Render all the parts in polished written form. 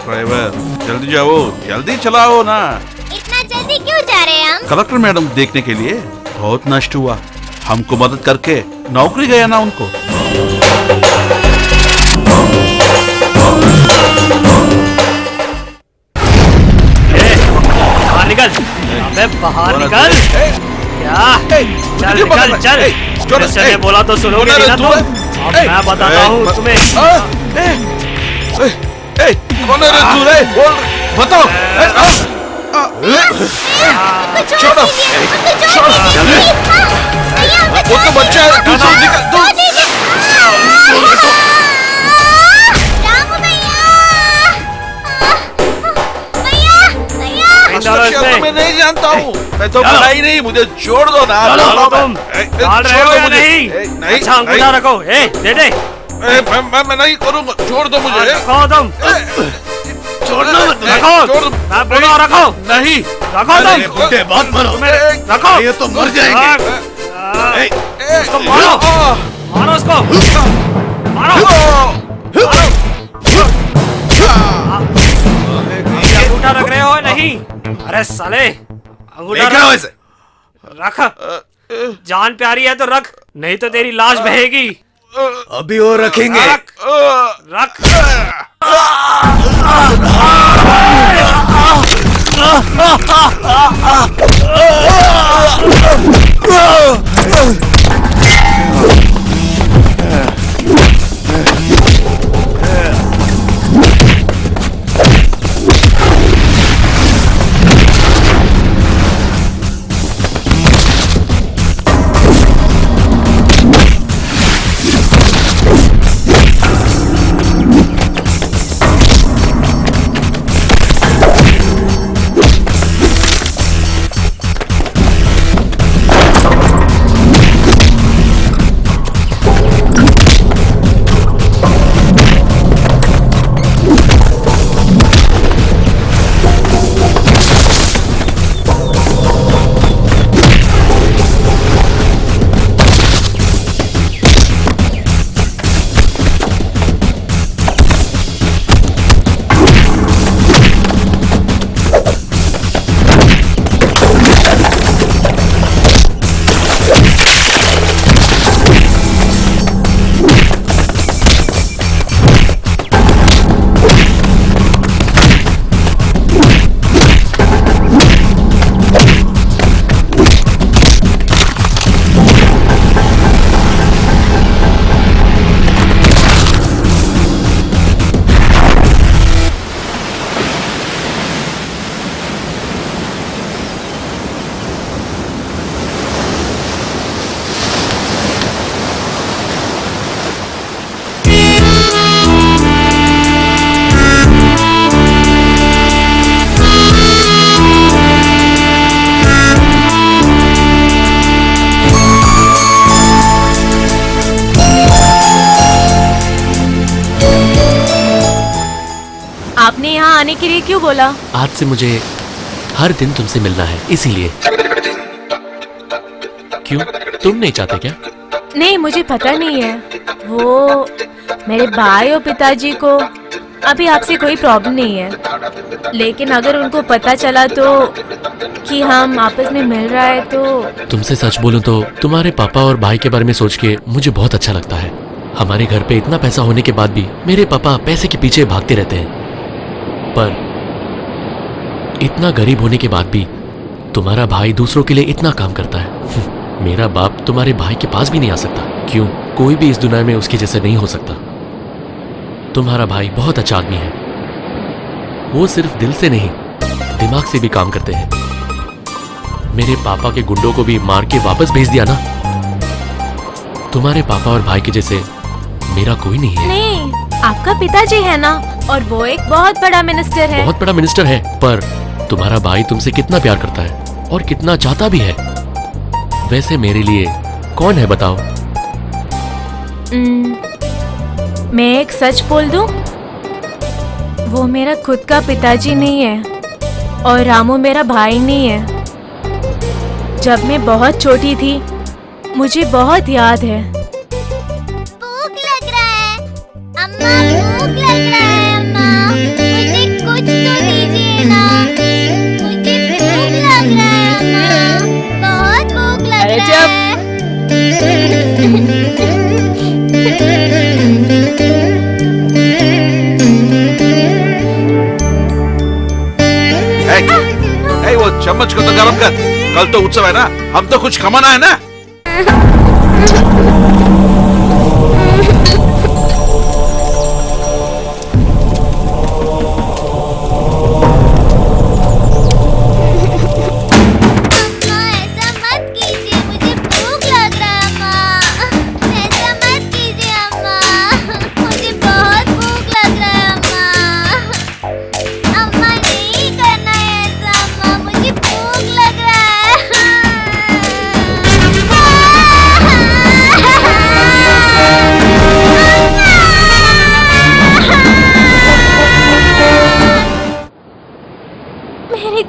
Driver जल्दी जाओ, जल्दी चलाओ ना। इतना जल्दी क्यों जा रहे हैं हम? कलेक्टर मैडम देखने के लिए। बहुत नष्ट हुआ, हमको मदद करके नौकरी गया ना उनको। बाहर निकल, अबे बाहर निकल। क्या? चल निकल, चल। मैंने बोला तो सुनोगे नहीं ना तुम। अब मैं बताता हूँ तुम्हें। कौन है रे तू रे? बताओ। छोड़ो, वो तो बच्चा है। तू निकल, तू। मैं नहीं जानता हूँ, मैं तो बना ही नहीं, मुझे छोड़ दो ना। तुम छोड़ दो मुझे। नहीं, अच्छा अंगूठा रखो। दे दे। मैं नहीं करूँगा, छोड़ दो मुझे। रखो तुम, छोड़ना मत। रखो, मैं बोला रखो। नहीं रखो तुम, बुड्ढे बात मारो। रखो। ये तो मर जाएंगे। उसको मारो, मारो उसको, मारो। अंगूठा रख रहे हो? नहीं, अरे साले अंगूठा रख। रख, जान प्यारी है तो रख, नहीं तो तेरी लाश बहेगी। अभी वो रखेंगे। रख, रख। आपने यहाँ आने के लिए क्यों बोला? आज से मुझे हर दिन तुमसे मिलना है, इसीलिए। क्यों, तुम नहीं चाहते क्या? नहीं, मुझे पता नहीं है। वो मेरे भाई और पिताजी को अभी आपसे कोई प्रॉब्लम नहीं है, लेकिन अगर उनको पता चला तो कि हम आपस में मिल रहा है तो। तुमसे सच बोलूं तो तुम्हारे पापा और भाई के बारे में सोच के मुझे बहुत अच्छा लगता है। हमारे घर पे इतना पैसा होने के बाद भी मेरे पापा पैसे के पीछे भागते रहते हैं, पर इतना गरीब होने के बाद भी तुम्हारा भाई दूसरों के लिए इतना काम करता है। मेरा बाप तुम्हारे भाई के पास भी नहीं आ सकता। क्यों, कोई भी इस दुनिया में उसके जैसे नहीं हो सकता। तुम्हारा भाई बहुत अच्छा आदमी है, वो सिर्फ दिल से नहीं दिमाग से भी काम करते हैं। मेरे पापा के गुंडों को भी मार के वापस भेज दिया ना। तुम्हारे पापा और भाई के जैसे मेरा कोई नहीं है। नहीं, आपका पिताजी है ना, और वो एक बहुत बड़ा मिनिस्टर है। बहुत बड़ा मिनिस्टर है, पर तुम्हारा भाई तुमसे कितना प्यार करता है और कितना चाहता भी है। वैसे मेरे लिए कौन है बताओ? मैं एक सच बोल दूं? वो मेरा खुद का पिताजी नहीं है और रामू मेरा भाई नहीं है। जब मैं बहुत छोटी थी, मुझे बहुत याद है। भूख लग रहा है अम्मा, भूख लग रहा है अम्मा, मुझे चम्मच को तो गरम कर, कल तो उत्सव है ना, हम तो कुछ कमाना है ना।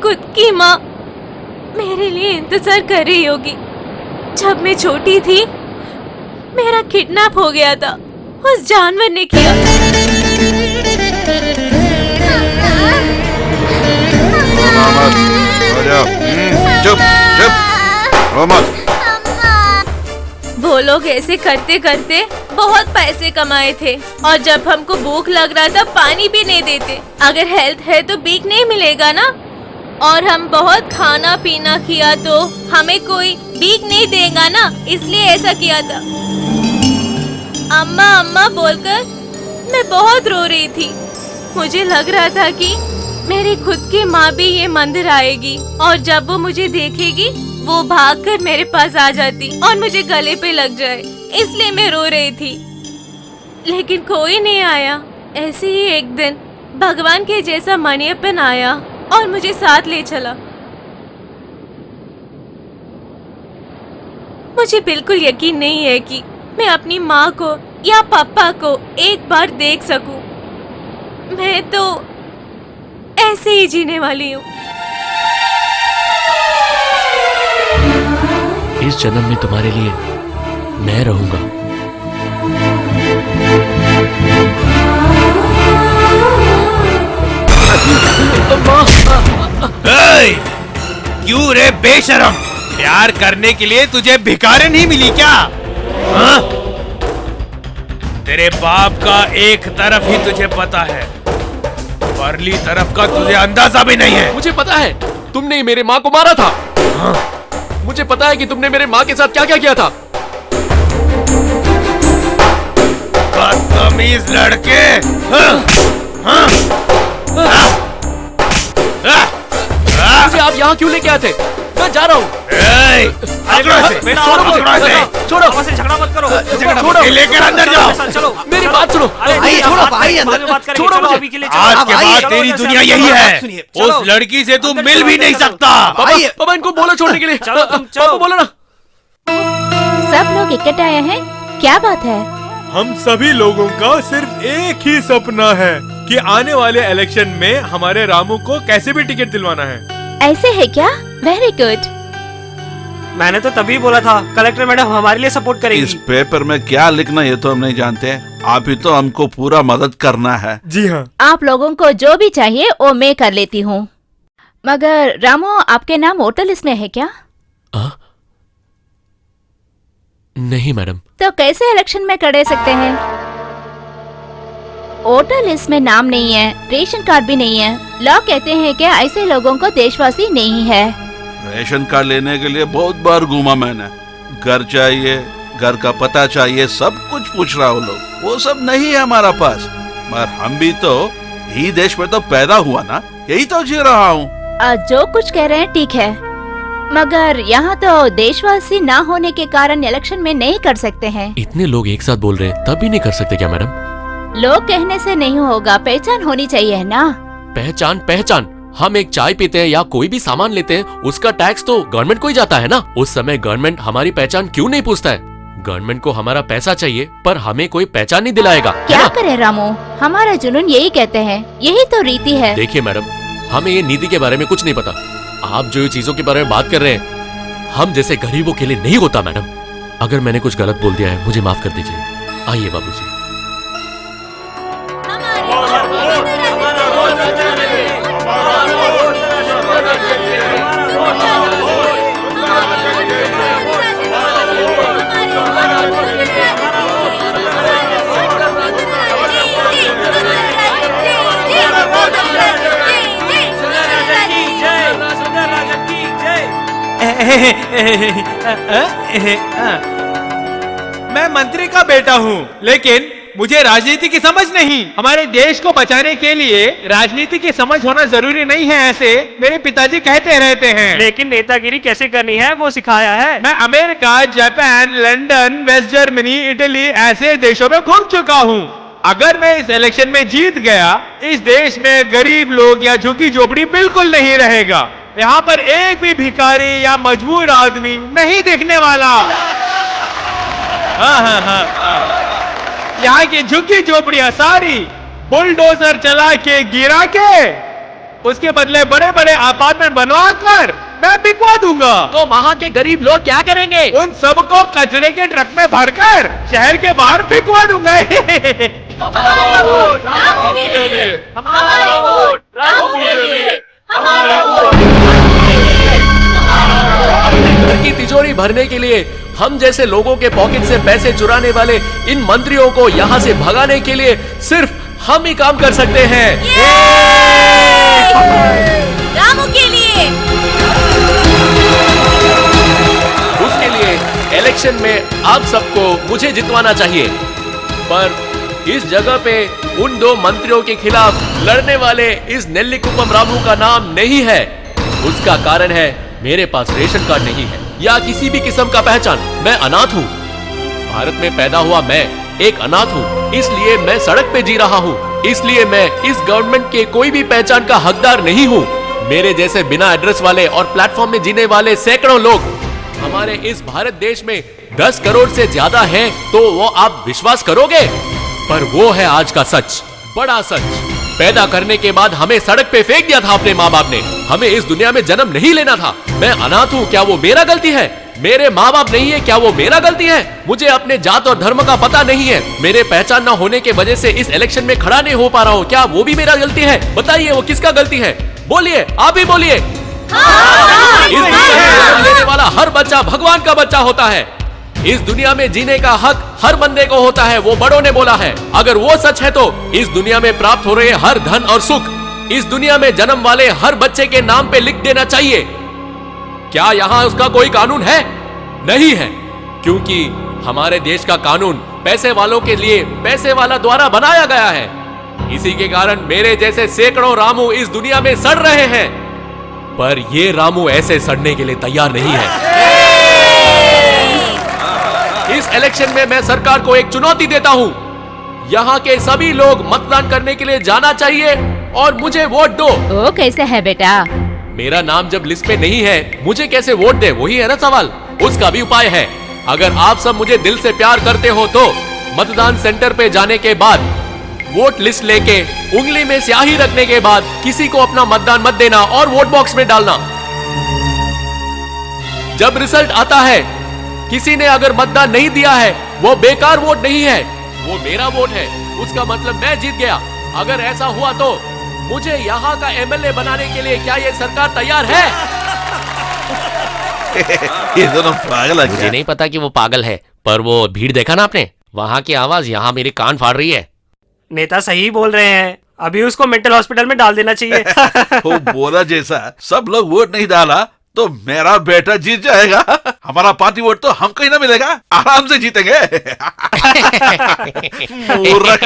खुद की माँ मेरे लिए इंतजार कर रही होगी। जब मैं छोटी थी मेरा किडनैप हो गया था, उस जानवर ने किया। चुप चुप रो मत। वो लोग ऐसे करते करते बहुत पैसे कमाए थे और जब हमको भूख लग रहा था पानी भी नहीं देते। अगर हेल्थ है तो भीख नहीं मिलेगा ना, और हम बहुत खाना पीना किया तो हमें कोई भीख नहीं देगा ना, इसलिए ऐसा किया था। अम्मा अम्मा बोलकर मैं बहुत रो रही थी। मुझे लग रहा था कि मेरी खुद की माँ भी ये मंदिर आएगी और जब वो मुझे देखेगी वो भागकर मेरे पास आ जाती और मुझे गले पे लग जाए, इसलिए मैं रो रही थी। लेकिन कोई नहीं आया। ऐसे ही एक दिन भगवान के जैसा मणियप्पन आया और मुझे साथ ले चला। मुझे बिल्कुल यकीन नहीं है कि मैं अपनी माँ को या पापा को एक बार देख सकूं। मैं तो ऐसे ही जीने वाली हूँ। इस जन्म में तुम्हारे लिए मैं रहूंगा। क्यों रे बेशरम, प्यार करने के लिए तुझे भिखारी नहीं मिली क्या? हाँ? तेरे बाप का एक तरफ ही तुझे पता है, परली तरफ का तुझे अंदाजा भी नहीं है। मुझे पता है तुमने ही मेरे माँ को मारा था। हाँ? मुझे पता है कि तुमने मेरे माँ के साथ क्या क्या किया था। बदतमीज लड़के। हाँ? हाँ? मुझे आप यहाँ क्यों लेके आए थे? मैं जा रहा हूँ। झगड़ा मत करो। लेकर अंदर जाओ। चलो मेरी बात सुनो। छोड़ो अभी के लिए। आज के बाद तेरी दुनिया यही है। उस लड़की से तू मिल भी नहीं सकता। पापा इनको बोलो छोड़ने के लिए। पापा बोलो ना। सब लोग इकट्ठे आए हैं, क्या बात है? हम सभी लोगों का सिर्फ एक ही सपना है कि आने वाले इलेक्शन में हमारे रामू को कैसे भी टिकट दिलवाना है। ऐसे है क्या? Very good. मैंने तो तभी बोला था कलेक्टर मैडम हमारे लिए सपोर्ट करेगी। इस पेपर में क्या लिखना ये तो हम नहीं जानते। आप ही तो हमको पूरा मदद करना है। जी हाँ। आप लोगों को जो भी चाहिए वो मैं कर लेती हूँ। मगर रामू, आपके नाम वोटर लिस्ट में है क्या? नहीं मैडम। तो कैसे इलेक्शन में खड़े सकते हैं? वोटर लिस्ट में नाम नहीं है, रेशन कार्ड भी नहीं है। लोग कहते हैं कि ऐसे लोगों को देशवासी नहीं है। रेशन कार्ड लेने के लिए बहुत बार घूमा मैंने। घर चाहिए, घर का पता चाहिए, सब कुछ पूछ रहा हूँ लोग। वो सब नहीं है हमारा पास। मगर हम भी तो ही देश में तो पैदा हुआ ना, यही तो जी रहा हूँ। जो कुछ कह रहे हैं ठीक है, मगर यहाँ तो देशवासी ना होने के कारण इलेक्शन में नहीं कर सकते हैं। इतने लोग एक साथ बोल रहे हैं तब भी नहीं कर सकते क्या मैडम? लोग कहने से नहीं होगा, पहचान होनी चाहिए है ना। पहचान। हम एक चाय पीते हैं या कोई भी सामान लेते हैं, उसका टैक्स तो गवर्नमेंट को ही जाता है ना। उस समय गवर्नमेंट हमारी पहचान क्यों नहीं पूछता है? गवर्नमेंट को हमारा पैसा चाहिए पर हमें कोई पहचान नहीं दिलाएगा। क्या करे रामू, हमारा जुनून यही कहते हैं, यही तो रीति है। देखिए मैडम, हमें ये नीति के बारे में कुछ नहीं पता। आप जो ये चीजों के बारे में बात कर रहे हैं, हम जैसे गरीबों के लिए नहीं होता मैडम। अगर मैंने कुछ गलत बोल दिया है मुझे माफ कर दीजिए। आइए बाबूजी। मैं मंत्री का बेटा हूँ, लेकिन मुझे राजनीति की समझ नहीं। हमारे देश को बचाने के लिए राजनीति की समझ होना जरूरी नहीं है, ऐसे मेरे पिताजी कहते रहते हैं। लेकिन नेतागिरी कैसे करनी है वो सिखाया है। मैं America, Japan, London, West Germany, Italy ऐसे देशों में घूम चुका हूँ। अगर मैं इस इलेक्शन में जीत गया, इस देश में गरीब लोग या झुग्गी झोपड़ी बिल्कुल नहीं रहेगा। यहाँ पर एक भी भिखारी या मजबूर आदमी नहीं दिखने वाला। हाँ। यहाँ की झुग्गी झोपड़ियां सारी बुलडोजर चला के गिरा के उसके बदले बड़े बड़े अपार्टमेंट बनवा कर मैं बिकवा दूंगा। तो वहाँ के गरीब लोग क्या करेंगे? उन सबको कचरे के ट्रक में भरकर शहर के बाहर बिकवा दूंगा। घर की तिजोरी भरने के लिए हम जैसे लोगों के पॉकेट से पैसे चुराने वाले इन मंत्रियों को यहाँ से भगाने के लिए सिर्फ हम ही काम कर सकते हैं। रामू के लिए। उसके लिए इलेक्शन में आप सबको मुझे जितवाना चाहिए, पर इस जगह पे उन दो मंत्रियों के खिलाफ लड़ने वाले इस नेल्लिकुप्पम रामू का नाम नहीं है। उसका कारण है मेरे पास रेशन कार्ड नहीं है या किसी भी किस्म का पहचान। मैं अनाथ हूँ। भारत में पैदा हुआ मैं एक अनाथ हूँ, इसलिए मैं सड़क पे जी रहा हूँ। इसलिए मैं इस गवर्नमेंट के कोई भी पहचान का हकदार नहीं हूँ। मेरे जैसे बिना एड्रेस वाले और प्लेटफॉर्म में जीने वाले सैकड़ों लोग हमारे इस भारत देश में 10 करोड़ से ज्यादा हैं, तो वो आप विश्वास करोगे? पर वो है आज का सच, बड़ा सच। पैदा करने के बाद हमें सड़क पे फेंक दिया था अपने माँ बाप ने। हमें इस दुनिया में जन्म नहीं लेना था। मैं अनाथ हूँ, क्या वो मेरा गलती है? मेरे माँ बाप नहीं है, क्या वो मेरा गलती है? मुझे अपने जात और धर्म का पता नहीं है। मेरे पहचान न होने के वजह से इस इलेक्शन में खड़ा नहीं हो पा रहा हूँ, क्या वो भी मेरा गलती है? बताइए वो किसका गलती है? बोलिए, आप ही बोलिए। इस दुनिया में जन्म लेने वाला हर बच्चा भगवान का बच्चा होता है। इस दुनिया में जीने का हक हर बंदे को होता है, वो बड़ों ने बोला है। अगर वो सच है तो इस दुनिया में प्राप्त हो रहे हर धन और सुख इस दुनिया में जन्म वाले हर बच्चे के नाम पे लिख देना चाहिए। क्या यहाँ उसका कोई कानून है? नहीं है, क्योंकि हमारे देश का कानून पैसे वालों के लिए पैसे वाला द्वारा बनाया गया है। इसी के कारण मेरे जैसे सैकड़ों रामू इस दुनिया में सड़ रहे हैं, पर ये रामू ऐसे सड़ने के लिए तैयार नहीं है। इस इलेक्शन में मैं सरकार को एक चुनौती देता हूं। यहाँ के सभी लोग मतदान करने के लिए जाना चाहिए और मुझे वोट दो। वो कैसे है बेटा? मेरा नाम जब लिस्ट में नहीं है, मुझे कैसे वोट दे? वही है ना सवाल। उसका भी उपाय है। अगर आप सब मुझे दिल से प्यार करते हो तो मतदान सेंटर पे जाने के बाद वोट लिस्ट लेके उंगली में स्याही रखने के बाद किसी को अपना मतदान मत देना और वोट बॉक्स में डालना। जब रिजल्ट आता है, किसी ने अगर मतदान नहीं दिया है, वो बेकार वोट नहीं है, वो मेरा वोट है। उसका मतलब मैं जीत गया। अगर ऐसा हुआ तो मुझे यहाँ का एमएलए बनाने के लिए क्या ये सरकार तैयार है? ये दोनों पागल है। मुझे नहीं पता कि वो पागल है, पर वो भीड़ देखा ना आपने? वहाँ की आवाज यहाँ मेरे कान फाड़ रही है। नेता सही बोल रहे हैं, अभी उसको मेंटल हॉस्पिटल में डाल देना चाहिए। वो बोला जैसा सब लोग वोट नहीं डाला तो मेरा बेटा जीत जाएगा। हमारा पार्टी वोट तो हमको ही ना मिलेगा, आराम से जीतेंगे। मूर्ख।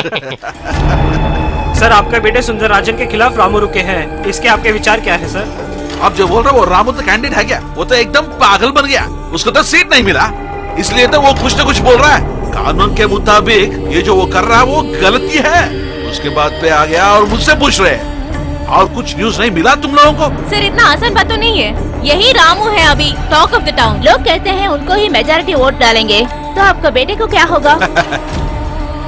सर, आपके बेटे सुंदरराजन के खिलाफ रामू रुके हैं, इसके आपके विचार क्या है सर? आप जो बोल रहे हो वो रामू तो कैंडिडेट है क्या? वो तो एकदम पागल बन गया, उसको तो सीट नहीं मिला, इसलिए तो वो कुछ न कुछ बोल रहा है। कानून के मुताबिक ये जो वो कर रहा है वो गलती है। उसके बाद पे आ गया और मुझसे पूछ रहे हैं। और कुछ न्यूज नहीं मिला तुम लोगों को? सर, इतना आसान बात तो नहीं है। यही रामू है अभी टॉक ऑफ द टाउन। लोग कहते हैं उनको ही मेजॉरिटी वोट डालेंगे, तो आपका बेटे को क्या होगा?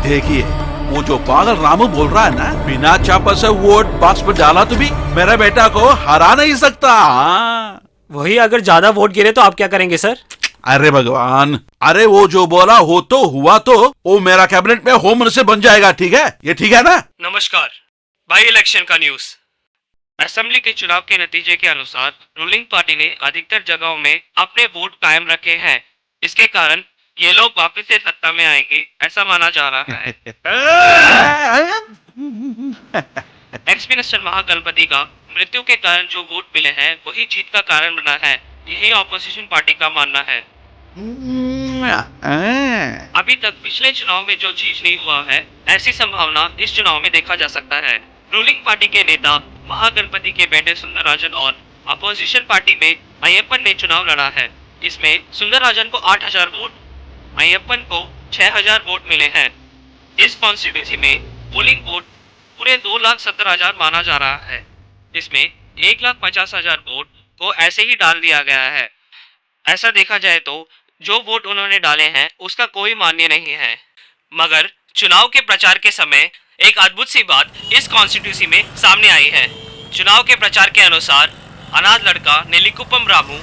देखिए, वो जो पागल रामू बोल रहा है ना, बिना चापा से वोट बॉक्स में डाला तो भी मेरा बेटा को हरा नहीं सकता। वही अगर ज्यादा वोट गिरे तो आप क्या करेंगे सर? अरे भगवान, अरे वो जो बोला हो तो हुआ, तो वो मेरा कैबिनेट में होम मिनिस्टर बन जाएगा। ठीक है, ये ठीक है ना? नमस्कार, बाई इलेक्शन का न्यूज। असेंबली के चुनाव के नतीजे के अनुसार रूलिंग पार्टी ने अधिकतर जगहों में अपने वोट कायम रखे हैं। इसके कारण ये लोग वापस से सत्ता में आएंगे, ऐसा माना जा रहा है। एक्स मिनिस्टर महागणपति का मृत्यु के कारण जो वोट मिले हैं वही जीत का कारण बना है। यही ऑपोजिशन पार्टी का मानना है। अभी तक पिछले चुनाव में जो चीज नहीं हुआ है, ऐसी संभावना इस चुनाव में देखा जा सकता है। रूलिंग पार्टी के नेता महागणपति के बेटे सुंदरराजन और अपोजिशन पार्टी में अय्यप्पन ने चुनाव लड़ा है। इसमें सुंदरराजन को 8,000 वोट, अय्यप्पन को 6,000 वोट मिले हैं। इस कॉन्स्टिट्यूंसी में पोलिंग वोट पूरे 2,70,000 माना जा रहा है। इसमें 1,50,000 वोट को ऐसे ही डाल दिया गया है। ऐसा देखा जाए तो जो वोट उन्होंने डाले हैं उसका कोई मान्य नहीं है। मगर चुनाव के प्रचार के समय एक अद्भुत सी बात इस कॉन्स्टिट्यूंसी में सामने आई है। चुनाव के प्रचार के अनुसार अनाथ लड़का नेलिकुप्पम रामू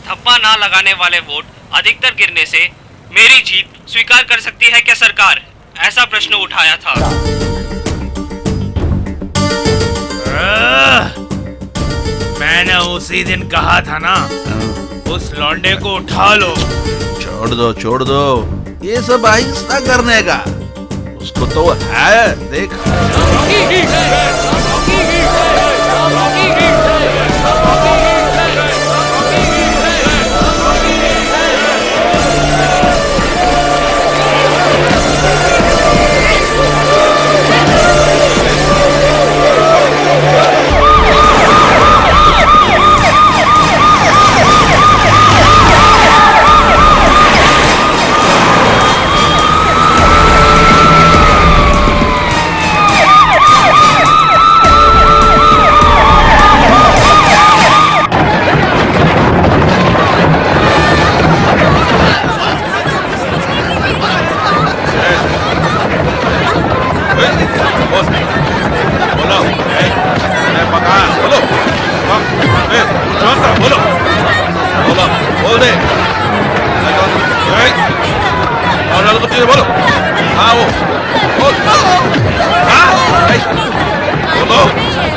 थप्पा ना लगाने वाले वोट अधिकतर गिरने से मेरी जीत स्वीकार कर सकती है क्या सरकार, ऐसा प्रश्न उठाया था। मैंने उसी दिन कहा था ना, उस लौंडे को उठा लो। छोड़ दो ये सब आहिस्ता करने का, उसको तो है देख।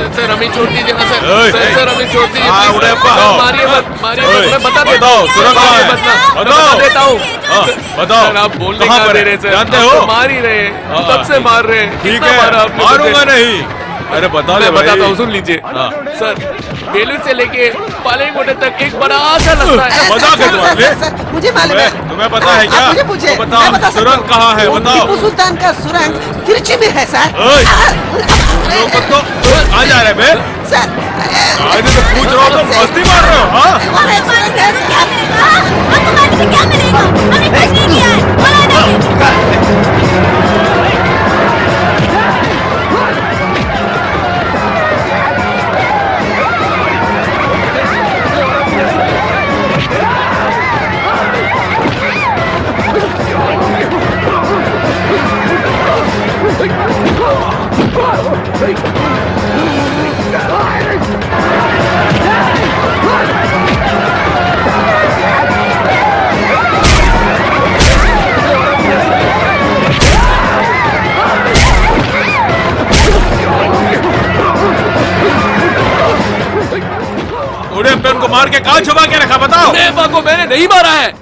सर हमें छोड़ दीजिए ना सर। सर हमें छोड़ दीजिए। मारिए मत, मैं बता देता हूँ। मैं बता देता हूँ। बताओ सर आप बोलने कहाँ का पर दे है? रहे सर, जानते आप हो? तो मार ही रहे हैं, तब से मार रहे हैं। ठीक कितना है, मारा आप लोगों ने? मारूंगा नहीं। अरे बता दे मैं भाई। बताता हूँ, सुन लीजिए। सर बेलूर से लेके पालेंगोटे तक एक बड़ा सा रास्ता है। मजाक है तुम्हारे? मुझे मालूम है। तुम्हें पता है क्या? आप मुझे पूछे, तो मैं बता बताओ सकता सुरंग हूँ। कहाँ है, वो बताओ। टीपू सुल्तान का सुरंग तिरछी में है सर। ओए, लोग तो आ जा रहे बे। सर आज तो पूछ रहा हो तो मस्ती मार रहे हो, हाँ? और एक सुरंग है सर। क्या मिलेगा? हमने कुछ नहीं किया है। बोला नहीं। उड़े पेन को मार के कहाँ छुपा के रखा, बताओ। नेपा को मैंने नहीं मारा है।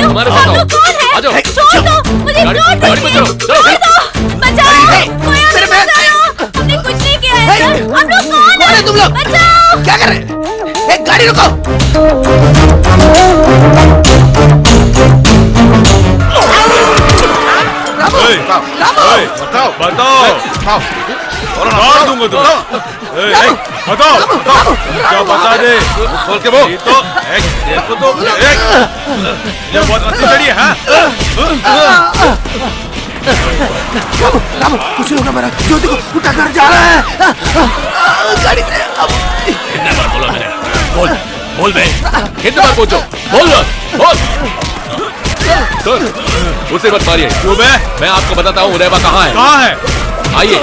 हमारे साथ आओ। आ जाओ। छोड़ दो मुझे, गाड़ी छोड़ दो। गाड़ी में चलो, चलो। छोड़ दो, बचाओ। कोई हमें बचाओ। हमने कुछ नहीं किया है सर। हम लोग कौन है तुम लोग? बचाओ। क्या कर रहे हैं? एक गाड़ी रुको। रामू, ओए, रामू, ओए, बताओ। मार दूंगा तुम। बताओ क्या बता दे, बोल के बोल। तो देखो तो ये बहुत अच्छी लड़ी है, हाँ? रामू, कुछ लोग हमारा ज्योति को उठा कर जा रहा है। गाड़ी से कितने बार बोला मैंने? बोल बे, कितने बार पूछो, बोल। सर, उसे मत मारिए। क्यों बे? मैं आपको बताता हूँ उदयबा कहाँ है। कहाँ है? आइए।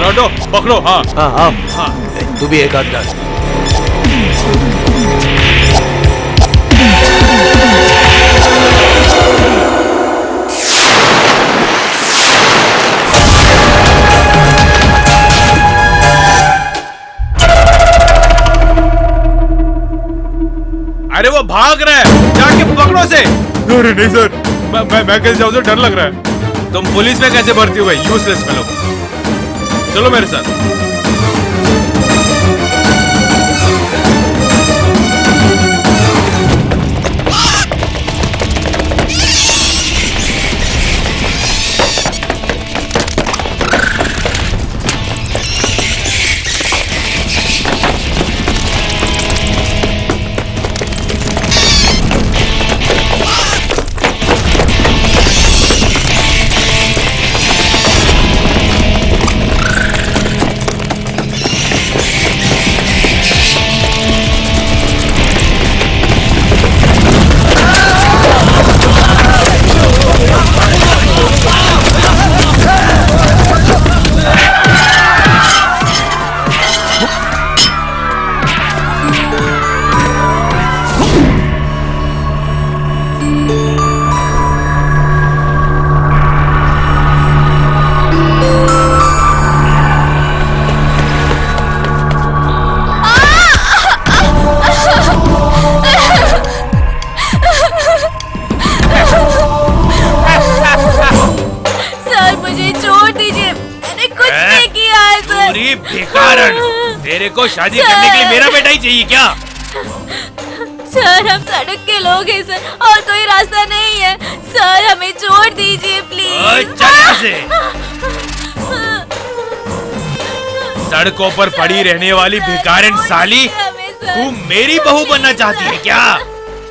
लौटो, पकड़ो। हाँ हाँ हाँ, तू भी एक हाथ डाल। अरे वो भाग रहा है, जाके पकड़ो से। अरे नहीं सर, मैं कैसे जाऊँ सर, डर लग रहा है। तुम पुलिस में कैसे भर्ती हुए, यूजलेस फेलो। चलो मेरे साथ। तेरे को शादी करने के लिए मेरा बेटा ही चाहिए क्या? सर, हम सड़क के लोग हैं सर, और कोई रास्ता नहीं है सर, हमें छोड़ दीजिए प्लीज। चल यहाँ से। सड़कों पर पड़ी रहने वाली भिखारिन साली, तू मेरी बहू बनना चाहती है क्या?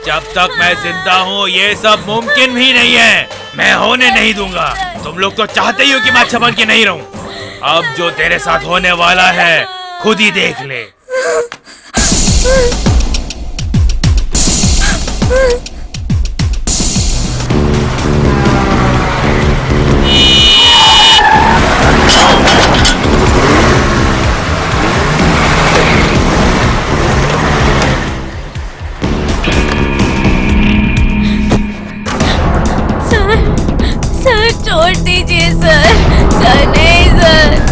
जब तक मैं जिंदा हूँ ये सब मुमकिन भी नहीं है, मैं होने नहीं दूंगा। तुम लोग तो चाहते ही हो कि मैं अच्छा बन के नहीं रहूं। अब जो तेरे साथ होने वाला है खुद ही देख ले। सर छोड़ दीजिए सर, सर नहीं सर।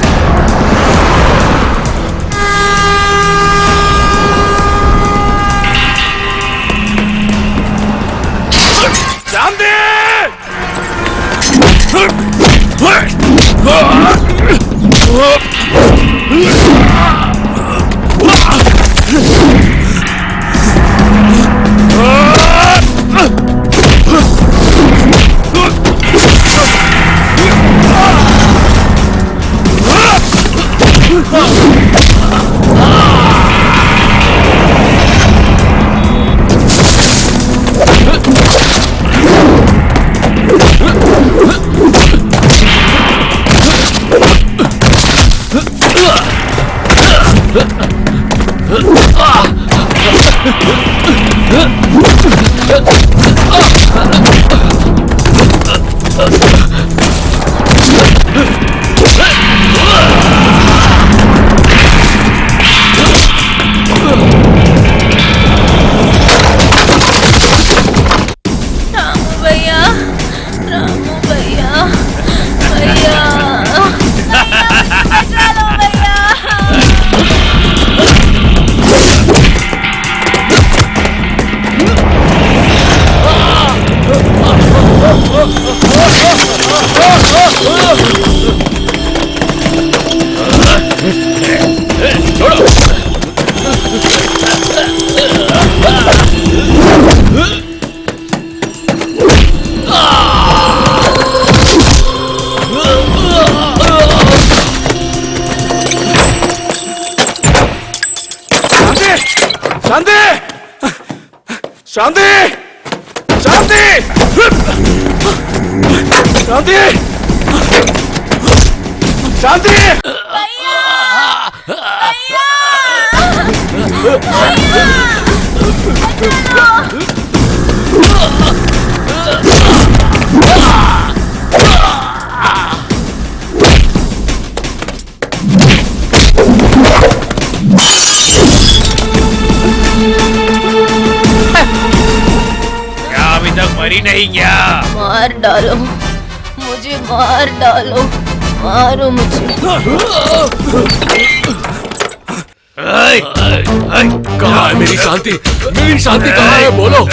शांति! शांति! शांति शांति क्या अभी तक मरी नहीं क्या? मार डालो मुझे, मार डालो, मारो मुझे। कहाँ है मेरी शांति? मेरी शांति कहाँ है? बोलो।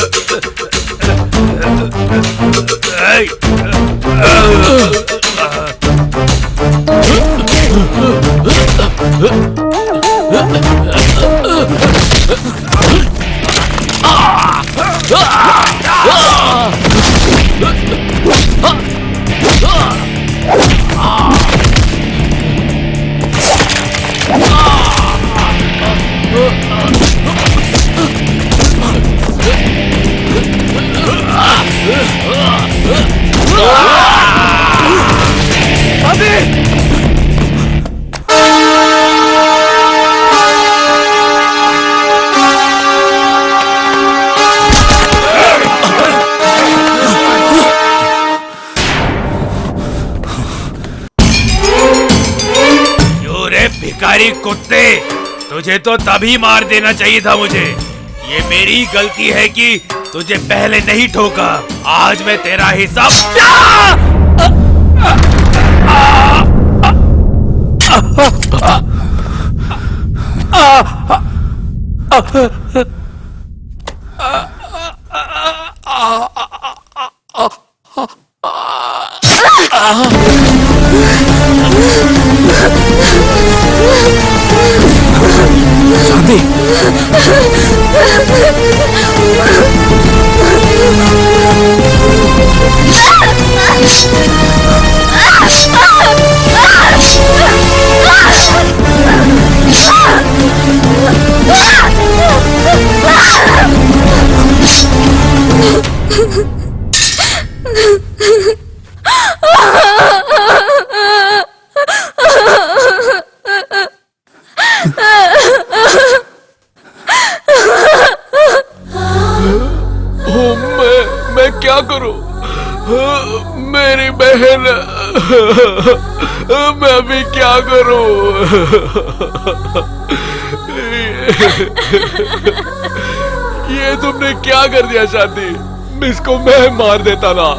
भिखारी कुत्ते, तुझे तो तभी मार देना चाहिए था मुझे। ये मेरी गलती है कि तुझे पहले नहीं ठोका। आज मैं तेरा हिसाब। मैं क्या करूं? मेरी बहन, मैं अभी क्या करूं? ये तुमने क्या कर दिया शांति? इसको मैं मार देता ना।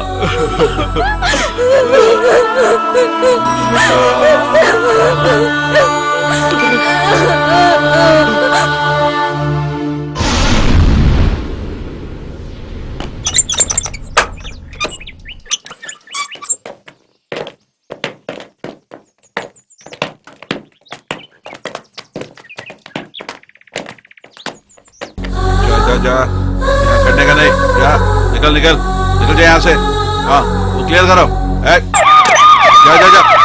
जा यहाँ करने का नहीं, जा निकल निकल निकल जा यहाँ से। हाँ वो क्लियर करो। जा जा जा।